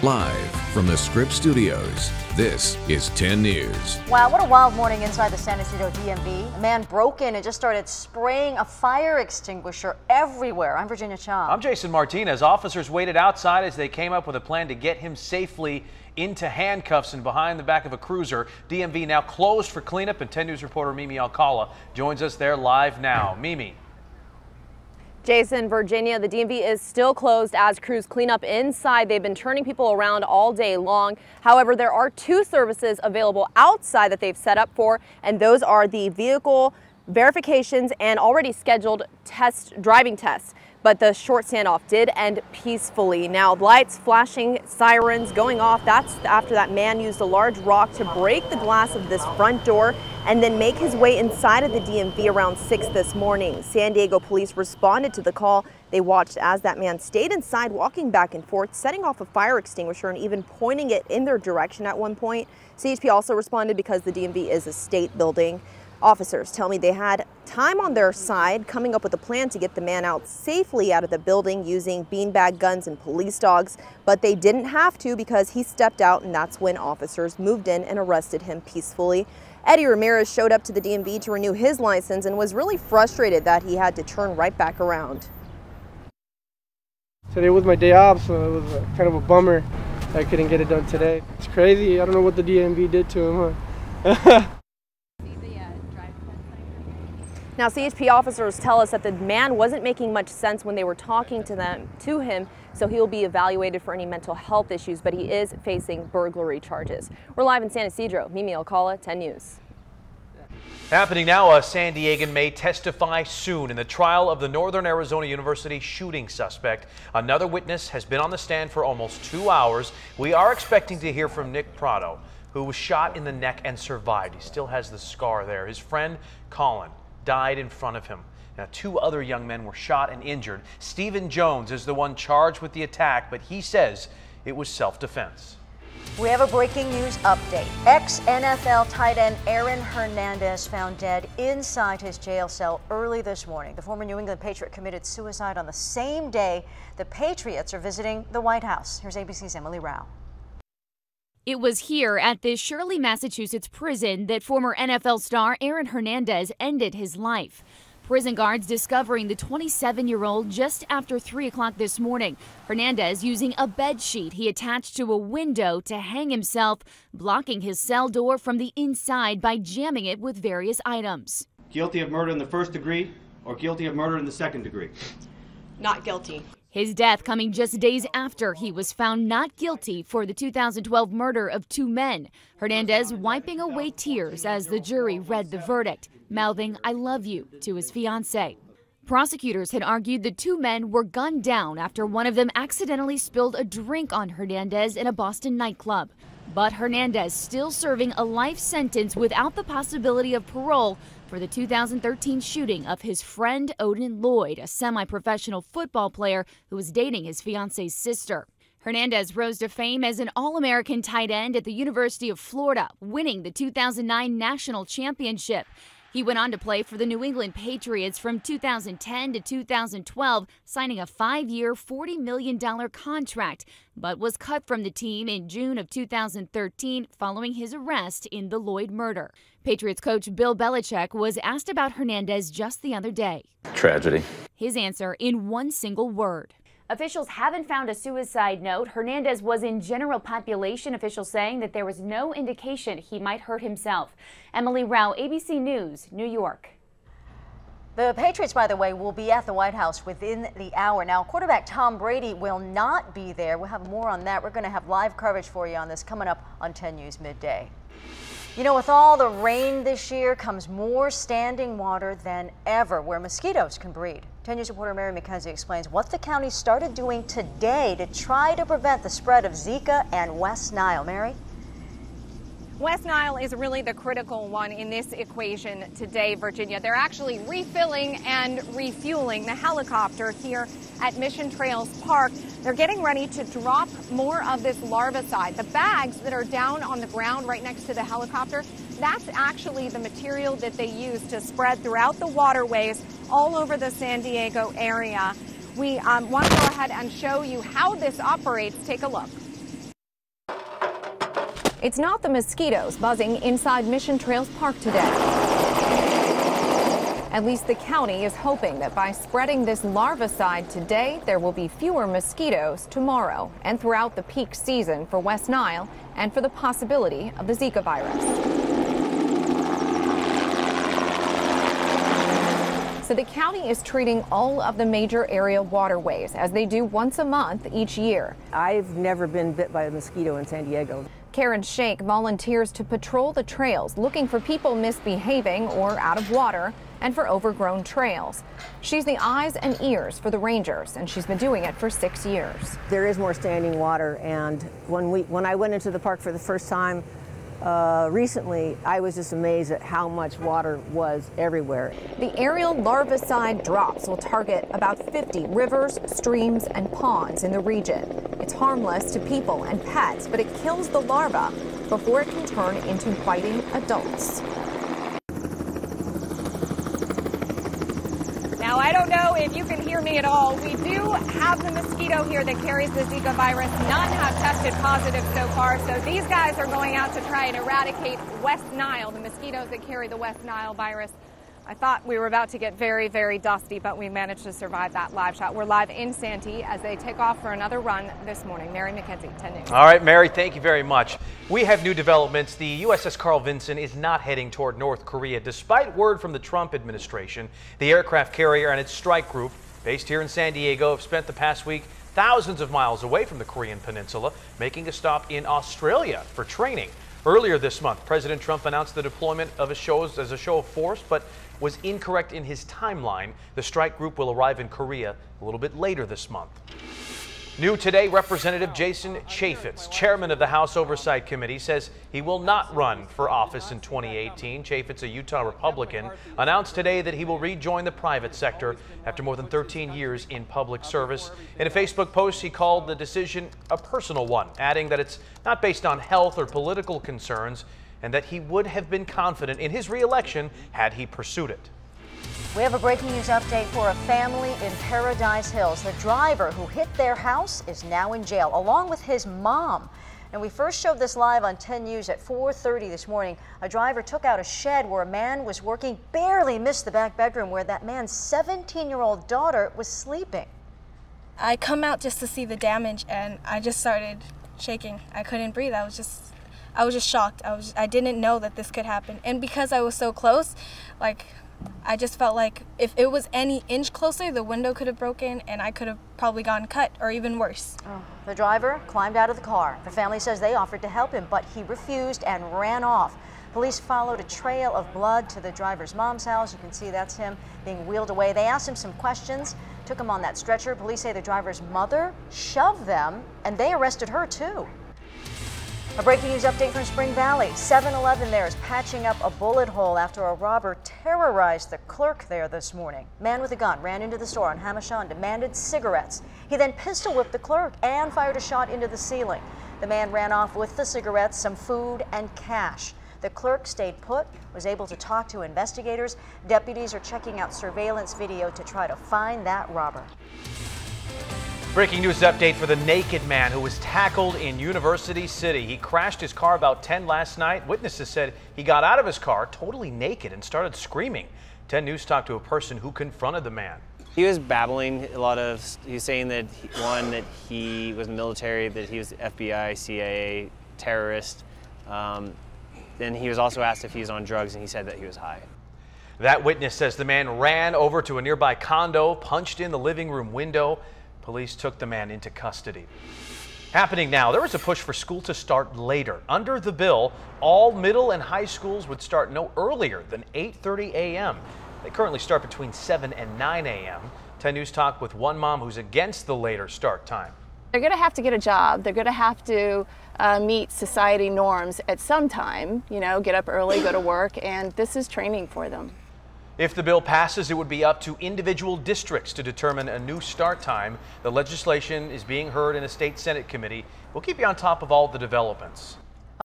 Live from the Scripps Studios, this is 10 News. Wow, what a wild morning inside the San Ysidro DMV. A man broke in and just started spraying a fire extinguisher everywhere. I'm Virginia Cha. I'm Jason Martinez. Officers waited outside as they came up with a plan to get him safely into handcuffs and behind the back of a cruiser. DMV now closed for cleanup, and 10 News reporter Mimi Alcala joins us there live now. Mimi. Jason, Virginia, the DMV is still closed as crews clean up inside. They've been turning people around all day long. However, there are two services available outside that they've set up for, and those are the vehicle verifications and already scheduled driving tests. But the short standoff did end peacefully. Now, lights flashing, sirens going off. That's after that man used a large rock to break the glass of this front door and then make his way inside of the DMV around 6 this morning. San Diego police responded to the call. They watched as that man stayed inside, walking back and forth, setting off a fire extinguisher and even pointing it in their direction at one point. CHP also responded because the DMV is a state building. Officers tell me they had time on their side, coming up with a plan to get the man out safely out of the building using beanbag guns and police dogs, but they didn't have to because he stepped out, and that's when officers moved in and arrested him peacefully. Eddie Ramirez showed up to the DMV to renew his license and was really frustrated that he had to turn right back around. Today was my day off, so it was kind of a bummer I couldn't get it done today. It's crazy. I don't know what the DMV did to him, huh? Now, CHP officers tell us that the man wasn't making much sense when they were talking to him, so he'll be evaluated for any mental health issues, but he is facing burglary charges. We're live in San Ysidro. Mimi Alcala, 10 News. Happening now, a San Diegan may testify soon in the trial of the Northern Arizona University shooting suspect. Another witness has been on the stand for almost 2 hours. We are expecting to hear from Nick Prado, who was shot in the neck and survived. He still has the scar there. His friend, Colin, died in front of him. Now, 2 other young men were shot and injured. Stephen Jones is the one charged with the attack, but he says it was self-defense. We have a breaking news update. Ex-NFL tight end Aaron Hernandez found dead inside his jail cell early this morning. The former New England Patriot committed suicide on the same day the Patriots are visiting the White House. Here's ABC's Emily Rao. It was here at this Shirley, Massachusetts prison that former NFL star Aaron Hernandez ended his life. Prison guards discovering the 27-year-old just after 3 o'clock this morning. Hernandez using a bed sheet he attached to a window to hang himself, blocking his cell door from the inside by jamming it with various items. Guilty of murder in the first degree or guilty of murder in the second degree? Not guilty. His death coming just days after he was found not guilty for the 2012 murder of 2 men. Hernandez wiping away tears as the jury read the verdict, mouthing "I love you" to his fiancée. Prosecutors had argued the 2 men were gunned down after one of them accidentally spilled a drink on Hernandez in a Boston nightclub. But Hernandez still serving a life sentence without the possibility of parole for the 2013 shooting of his friend Odin Lloyd, a semi-professional football player who was dating his fiance's sister. Hernandez rose to fame as an All-American tight end at the University of Florida, winning the 2009 national championship. He went on to play for the New England Patriots from 2010 to 2012, signing a 5-year, $40 million contract, but was cut from the team in June of 2013 following his arrest in the Lloyd murder. Patriots coach Bill Belichick was asked about Hernandez just the other day. Tragedy. His answer in one single word. Officials haven't found a suicide note. Hernandez was in general population, officials saying that there was no indication he might hurt himself. Emily Rao, ABC News, New York. The Patriots, by the way, will be at the White House within the hour. Now, quarterback Tom Brady will not be there. We'll have more on that. We're going to have live coverage for you on this coming up on 10 News Midday. You know, with all the rain this year comes more standing water than ever where mosquitoes can breed. 10 News reporter Mary McKenzie explains what the county started doing today to try to prevent the spread of Zika and West Nile. Mary? West Nile is really the critical one in this equation today, Virginia. They're actually refilling and refueling the helicopter here at Mission Trails Park. They're getting ready to drop more of this larvicide. The bags that are down on the ground right next to the helicopter, that's actually the material that they use to spread throughout the waterways all over the San Diego area. We want to go ahead and show you how this operates. Take a look. It's not the mosquitoes buzzing inside Mission Trails Park today. At least the county is hoping that by spreading this larvicide today, there will be fewer mosquitoes tomorrow and throughout the peak season for West Nile and for the possibility of the Zika virus. So the county is treating all of the major area waterways as they do once a month each year. I've never been bit by a mosquito in San Diego. Karen Shake volunteers to patrol the trails, looking for people misbehaving or out of water and for overgrown trails. She's the eyes and ears for the rangers, and she's been doing it for 6 years. There is more standing water, and when I went into the park for the first time recently, I was just amazed at how much water was everywhere. The aerial larvicide drops will target about 50 rivers, streams, and ponds in the region. It's harmless to people and pets, but it kills the larva before it can turn into biting adults. Now, I don't know if you can hear me at all. We do have the mosquito here that carries the Zika virus. None have tested positive so far, so these guys are going out to try and eradicate West Nile, the mosquitoes that carry the West Nile virus. I thought we were about to get very, very dusty, but we managed to survive that live shot. We're live in Santee as they take off for another run this morning. Mary McKenzie, 10 News. All right, Mary, thank you very much. We have new developments. The USS Carl Vinson is not heading toward North Korea, despite word from the Trump administration. The aircraft carrier and its strike group, based here in San Diego, have spent the past week thousands of miles away from the Korean peninsula, making a stop in Australia for training. Earlier this month, President Trump announced the deployment of a show of force, but was incorrect in his timeline. The strike group will arrive in Korea a little bit later this month. New today, Representative Jason Chaffetz, chairman of the House Oversight Committee, says he will not run for office in 2018. Chaffetz, a Utah Republican, announced today that he will rejoin the private sector after more than 13 years in public service. In a Facebook post, he called the decision a personal one, adding that it's not based on health or political concerns and that he would have been confident in his re-election had he pursued it. We have a breaking news update for a family in Paradise Hills. The driver who hit their house is now in jail, along with his mom. And we first showed this live on 10 News at 4:30 this morning. A driver took out a shed where a man was working, barely missed the back bedroom where that man's 17-year-old daughter was sleeping. I come out just to see the damage, and I just started shaking. I couldn't breathe. I was just shocked. I didn't know that this could happen. And because I was so close, I just felt like if it was any inch closer, the window could have broken and I could have probably gotten cut or even worse. Oh. The driver climbed out of the car. The family says they offered to help him, but he refused and ran off. Police followed a trail of blood to the driver's mom's house. You can see that's him being wheeled away. They asked him some questions, took him on that stretcher. Police say the driver's mother shoved them, and they arrested her too. A breaking news update from Spring Valley. 7-Eleven there is patching up a bullet hole after a robber terrorized the clerk there this morning. Man with a gun ran into the store on Hamishaw and demanded cigarettes. He then pistol whipped the clerk and fired a shot into the ceiling. The man ran off with the cigarettes, some food, and cash. The clerk stayed put, was able to talk to investigators. Deputies are checking out surveillance video to try to find that robber. Breaking news update for the naked man who was tackled in University City. He crashed his car about 10 last night. Witnesses said he got out of his car totally naked and started screaming. 10 News talked to a person who confronted the man. He was babbling a lot of, he was saying that that he was military, that he was FBI, CIA, terrorist. Then he was also asked if he was on drugs, and he said that he was high. That witness says the man ran over to a nearby condo, punched in the living room window. Police took the man into custody. Happening now, there is a push for school to start later. Under the bill, all middle and high schools would start no earlier than 8:30 a.m. They currently start between 7 and 9 a.m. 10 News talked with one mom who's against the later start time. They're going to have to get a job. They're going to have to meet society norms at some time, get up early, go to work, and this is training for them. If the bill passes, it would be up to individual districts to determine a new start time. The legislation is being heard in a state Senate committee. We'll keep you on top of all the developments.